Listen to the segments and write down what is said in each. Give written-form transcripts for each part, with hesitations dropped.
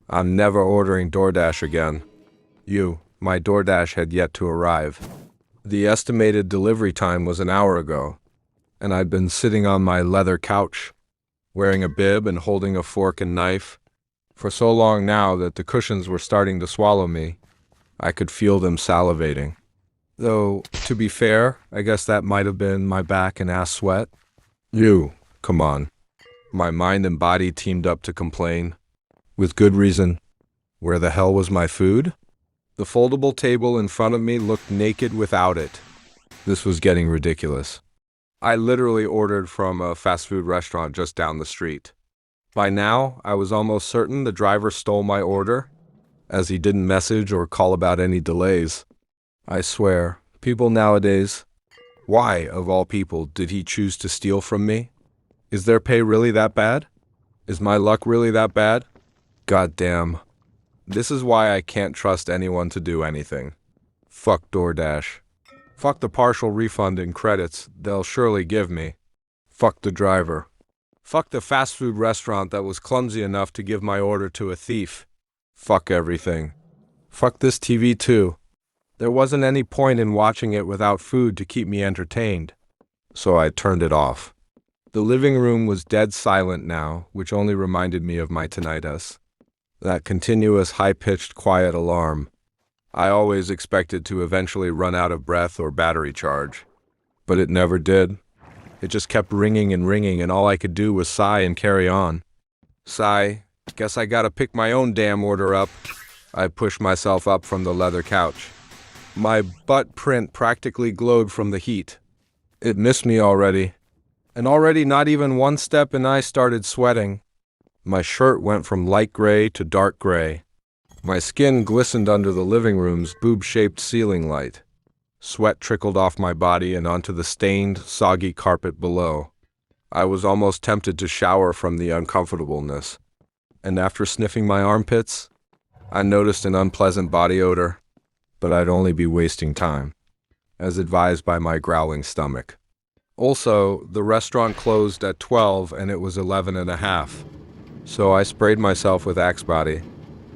I'm never ordering DoorDash again. My DoorDash had yet to arrive. The estimated delivery time was an hour ago, and I'd been sitting on my leather couch, wearing a bib and holding a fork and knife, for so long now that the cushions were starting to swallow me. I could feel them salivating. Though, to be fair, I guess that might have been my back and ass sweat. Come on. My mind and body teamed up to complain. With good reason. Where the hell was my food? The foldable table in front of me looked naked without it. This was getting ridiculous. I literally ordered from a fast food restaurant just down the street. By now, I was almost certain the driver stole my order, as he didn't message or call about any delays. I swear, people nowadays, why, of all people, did he choose to steal from me? Is their pay really that bad? Is my luck really that bad? God damn. This is why I can't trust anyone to do anything. Fuck DoorDash. Fuck the partial refund in credits they'll surely give me. Fuck the driver. Fuck the fast food restaurant that was clumsy enough to give my order to a thief. Fuck everything. Fuck this TV too. There wasn't any point in watching it without food to keep me entertained, so I turned it off. The living room was dead silent now, which only reminded me of my tinnitus. That continuous high-pitched quiet alarm. I always expected to eventually run out of breath or battery charge, but it never did. It just kept ringing, and all I could do was sigh and carry on. Sigh, guess I gotta pick my own damn order up. I pushed myself up from the leather couch. My butt print practically glowed from the heat. It missed me already. And already not even one step and I started sweating. My shirt went from light gray to dark gray. My skin glistened under the living room's boob-shaped ceiling light. Sweat trickled off my body and onto the stained, soggy carpet below. I was almost tempted to shower from the uncomfortableness. And after sniffing my armpits, I noticed an unpleasant body odor. But I'd only be wasting time, as advised by my growling stomach. Also, the restaurant closed at 12 and it was 11:30. So I sprayed myself with Axe Body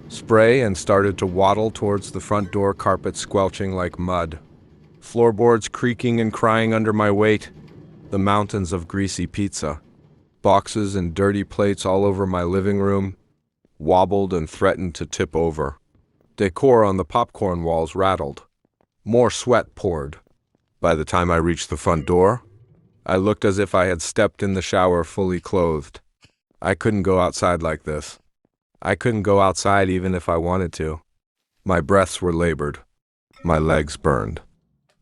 spray and started to waddle towards the front door carpet, squelching like mud. Floorboards creaking and crying under my weight. The mountains of greasy pizza. Boxes and dirty plates all over my living room wobbled and threatened to tip over. Decor on the popcorn walls rattled. More sweat poured. By the time I reached the front door, I looked as if I had stepped in the shower fully clothed. I couldn't go outside like this. I couldn't go outside even if I wanted to. My breaths were labored. My legs burned.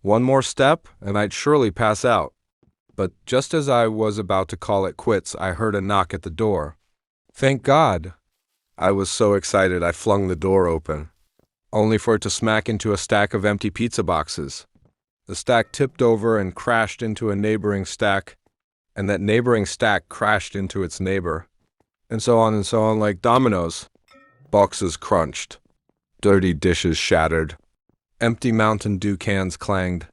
One more step, and I'd surely pass out. But just as I was about to call it quits, I heard a knock at the door. Thank God! I was so excited I flung the door open, only for it to smack into a stack of empty pizza boxes. The stack tipped over and crashed into a neighboring stack, and that neighboring stack crashed into its neighbor, and so on like dominoes. Boxes crunched. Dirty dishes shattered. Empty Mountain Dew cans clanged.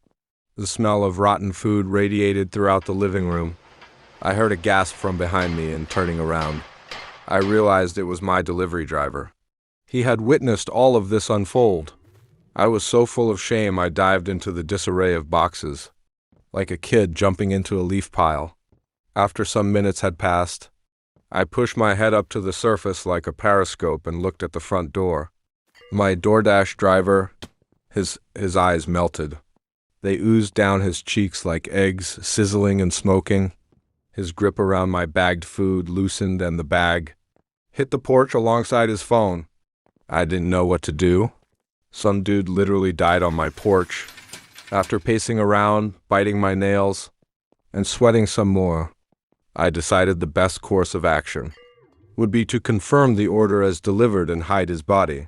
The smell of rotten food radiated throughout the living room. I heard a gasp from behind me, and turning around, I realized it was my delivery driver. He had witnessed all of this unfold. I was so full of shame I dived into the disarray of boxes, like a kid jumping into a leaf pile. After some minutes had passed, I pushed my head up to the surface like a periscope and looked at the front door. My DoorDash driver, his eyes melted. They oozed down his cheeks like eggs, sizzling and smoking. His grip around my bagged food loosened and the bag hit the porch alongside his phone. I didn't know what to do. Some dude literally died on my porch. After pacing around, biting my nails, and sweating some more, I decided the best course of action would be to confirm the order as delivered and hide his body.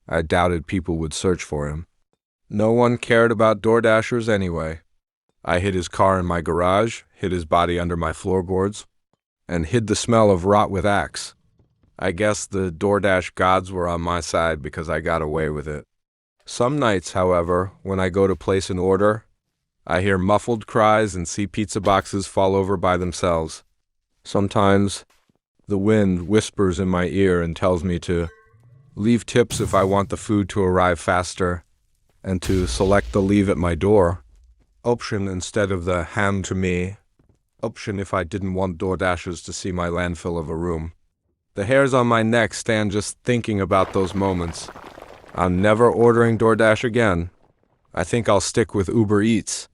I doubted people would search for him. No one cared about DoorDashers anyway. I hid his car in my garage, hid his body under my floorboards, and hid the smell of rot with Axe. I guess the DoorDash gods were on my side because I got away with it. Some nights, however, when I go to place an order, I hear muffled cries and see pizza boxes fall over by themselves. Sometimes, the wind whispers in my ear and tells me to Leave tips if I want the food to arrive faster, and to select the leave at my door. Option instead of the hand to me. Option if I didn't want DoorDashers to see my landfill of a room. The hairs on my neck stand just thinking about those moments. I'm never ordering DoorDash again. I think I'll stick with Uber Eats.